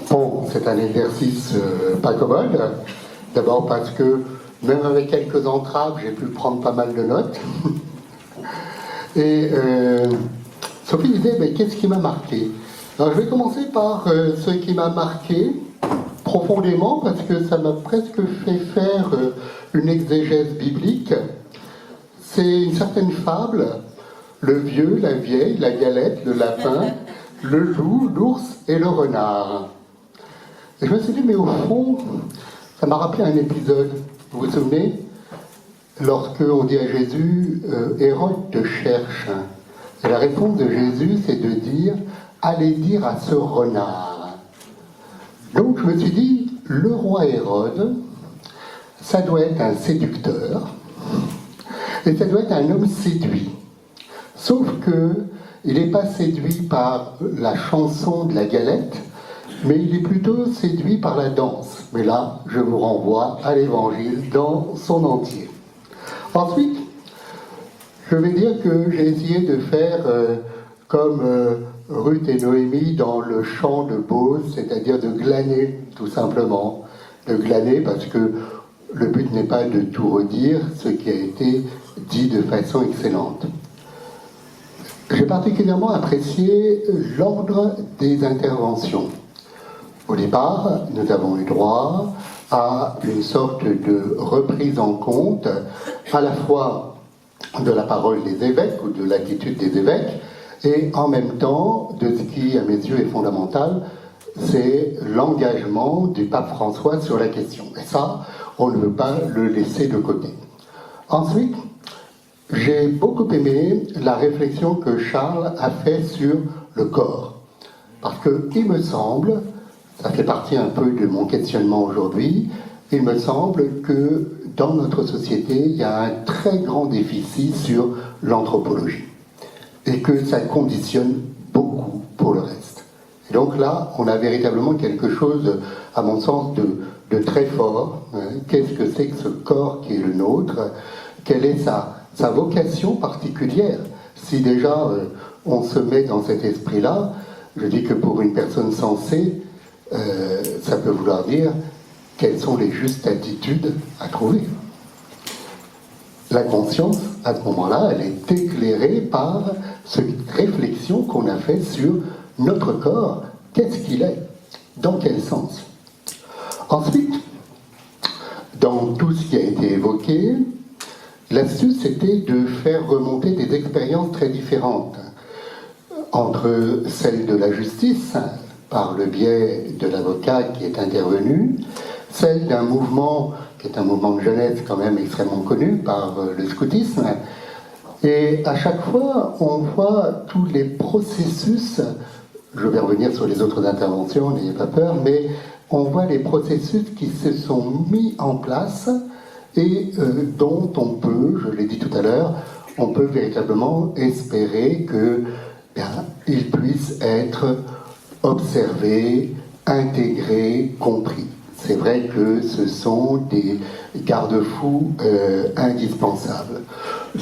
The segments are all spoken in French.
Bon, c'est un exercice pas commode. D'abord parce que même avec quelques entraves, j'ai pu prendre pas mal de notes. Et Sophie disait, mais qu'est-ce qui m'a marqué? Alors je vais commencer par ce qui m'a marqué profondément, parce que ça m'a presque fait faire une exégèse biblique. C'est une certaine fable, le vieux, la vieille, la galette, le lapin, le loup, l'ours et le renard. Et je me suis dit, mais au fond, ça m'a rappelé un épisode. Vous vous souvenez? Lorsque on dit à Jésus, Hérode te cherche. Et la réponse de Jésus, c'est de dire, allez dire à ce renard. Donc je me suis dit, le roi Hérode, ça doit être un séducteur, et ça doit être un homme séduit. Sauf que il n'est pas séduit par la chanson de la galette, mais il est plutôt séduit par la danse. Mais là, je vous renvoie à l'Évangile dans son entier. Ensuite, je vais dire que j'ai essayé de faire comme Ruth et Noémie dans le champ de Bose, c'est-à-dire de glaner, tout simplement. De glaner parce que le but n'est pas de tout redire, ce qui a été dit de façon excellente. J'ai particulièrement apprécié l'ordre des interventions. Au départ, nous avons eu droit à une sorte de reprise en compte, à la fois de la parole des évêques ou de l'attitude des évêques, et en même temps de ce qui, à mes yeux, est fondamental, c'est l'engagement du pape François sur la question. Et ça, on ne veut pas le laisser de côté. Ensuite, j'ai beaucoup aimé la réflexion que Charles a faite sur le corps. Parce qu'il me semble, ça fait partie un peu de mon questionnement aujourd'hui, il me semble que dans notre société, il y a un très grand déficit sur l'anthropologie. Et que ça conditionne beaucoup pour le reste. Et donc là, on a véritablement quelque chose, à mon sens, de très fort. Qu'est-ce que c'est que ce corps qui est le nôtre? Quelle est sa vocation particulière? Si déjà on se met dans cet esprit-là, je dis que pour une personne sensée, ça peut vouloir dire quelles sont les justes attitudes à trouver. La conscience, à ce moment-là, elle est éclairée par cette réflexion qu'on a faite sur notre corps. Qu'est-ce qu'il est? Dans quel sens? Ensuite, dans tout ce qui a été évoqué, l'astuce c'était de faire remonter des expériences très différentes entre celles de la justice, par le biais de l'avocat qui est intervenu, celle d'un mouvement qui est un mouvement de jeunesse quand même extrêmement connu par le scoutisme. Et à chaque fois, on voit tous les processus, je vais revenir sur les autres interventions, n'ayez pas peur, mais on voit les processus qui se sont mis en place et dont on peut, je l'ai dit tout à l'heure, on peut véritablement espérer qu'ils puissent être observés, intégrés, compris. C'est vrai que ce sont des garde-fous indispensables.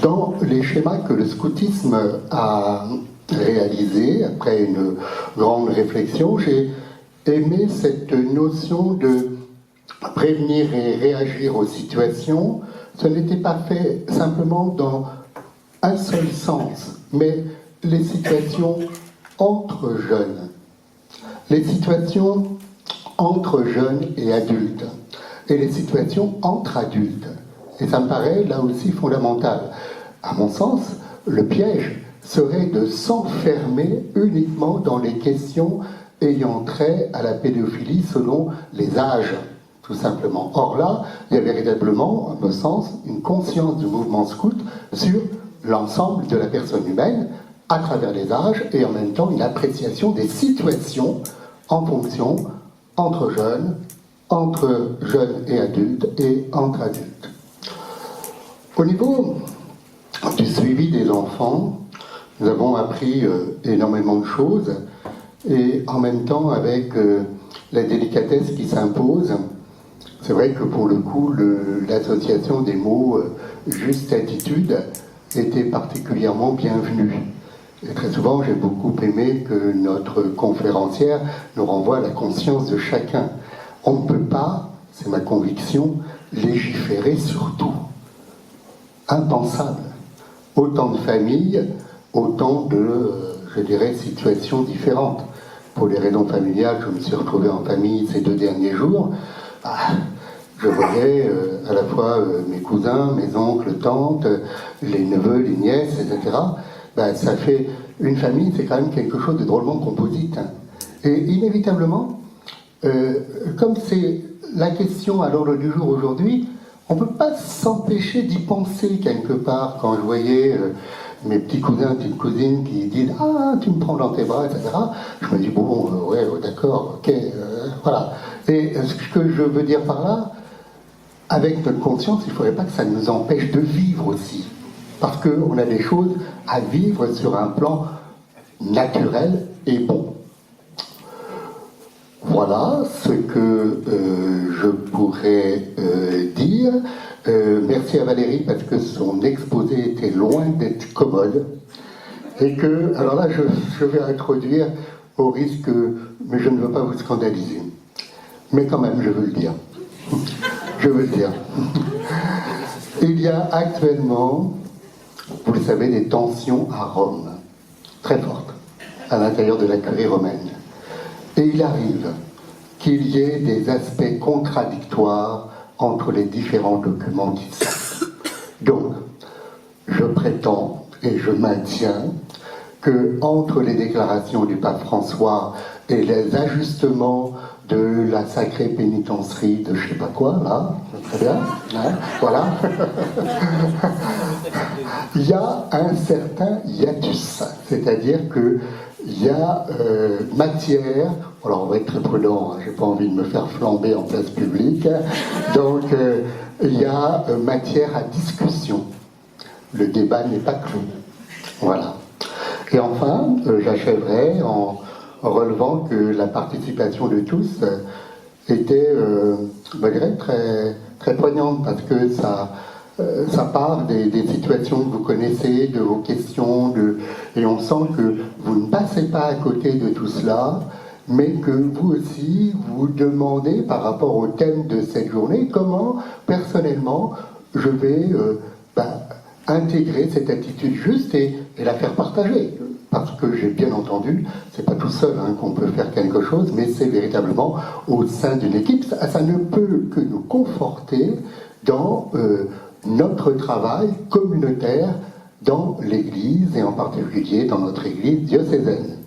Dans les schémas que le scoutisme a réalisés, après une grande réflexion, j'ai aimé cette notion de prévenir et réagir aux situations. Ce n'était pas fait simplement dans un seul sens, mais les situations entre jeunes. Les situations entre jeunes et adultes, et les situations entre adultes. Et ça me paraît là aussi fondamental. À mon sens, le piège serait de s'enfermer uniquement dans les questions ayant trait à la pédophilie selon les âges, tout simplement. Or là, il y a véritablement, à mon sens, une conscience du mouvement scout sur l'ensemble de la personne humaine, à travers les âges, et en même temps une appréciation des situations en fonction entre jeunes et adultes, et entre adultes. Au niveau du suivi des enfants, nous avons appris énormément de choses, et en même temps, avec la délicatesse qui s'impose, c'est vrai que pour le coup, l'association des mots juste attitude était particulièrement bienvenue. Et très souvent, j'ai beaucoup aimé que notre conférencière nous renvoie à la conscience de chacun. On ne peut pas, c'est ma conviction, légiférer sur tout. Impensable. Autant de familles, autant de, je dirais, situations différentes. Pour les raisons familiales, je me suis retrouvé en famille ces 2 derniers jours. Je voyais à la fois mes cousins, mes oncles, tantes, les neveux, les nièces, etc. Ça fait une famille, c'est quand même quelque chose de drôlement composite. Et inévitablement, comme c'est la question à l'ordre du jour aujourd'hui, on ne peut pas s'empêcher d'y penser quelque part. Quand je voyais mes petits cousins, petites cousines qui disent « Ah, tu me prends dans tes bras », etc. Je me dis « Bon, ouais, d'accord, ok, voilà ». Et ce que je veux dire par là, avec notre conscience, il ne faudrait pas que ça nous empêche de vivre aussi. Parce qu'on a des choses à vivre sur un plan naturel et bon. Voilà ce que je pourrais dire. Merci à Valérie parce que son exposé était loin d'être commode. Et que, alors là, je vais introduire au risque, mais je ne veux pas vous scandaliser. Mais quand même, je veux le dire. Je veux le dire. Il y a actuellement, vous le savez, des tensions à Rome, très fortes, à l'intérieur de la curie romaine. Et il arrive qu'il y ait des aspects contradictoires entre les différents documents qui sortent. Donc, je prétends et je maintiens que entre les déclarations du pape François et les ajustements de la sacrée pénitencerie de je sais pas quoi, là, très bien, hein, voilà, il y a un certain hiatus, c'est-à-dire qu'il y a matière, alors on va être très prudent, hein, j'ai pas envie de me faire flamber en place publique, donc il y a matière à discussion. Le débat n'est pas clos. Voilà. Et enfin, j'achèverai en relevant que la participation de tous était, je dirais, très, très poignante parce que ça part des situations que vous connaissez, de vos questions, et on sent que vous ne passez pas à côté de tout cela, mais que vous aussi, vous demandez par rapport au thème de cette journée, comment, personnellement, je vais intégrer cette attitude juste et la faire partager. Parce que j'ai bien entendu, c'est pas tout seul qu'on peut faire quelque chose, mais c'est véritablement au sein d'une équipe. Ça ne peut que nous conforter dans notre travail communautaire dans l'Église, et en particulier dans notre Église diocésaine.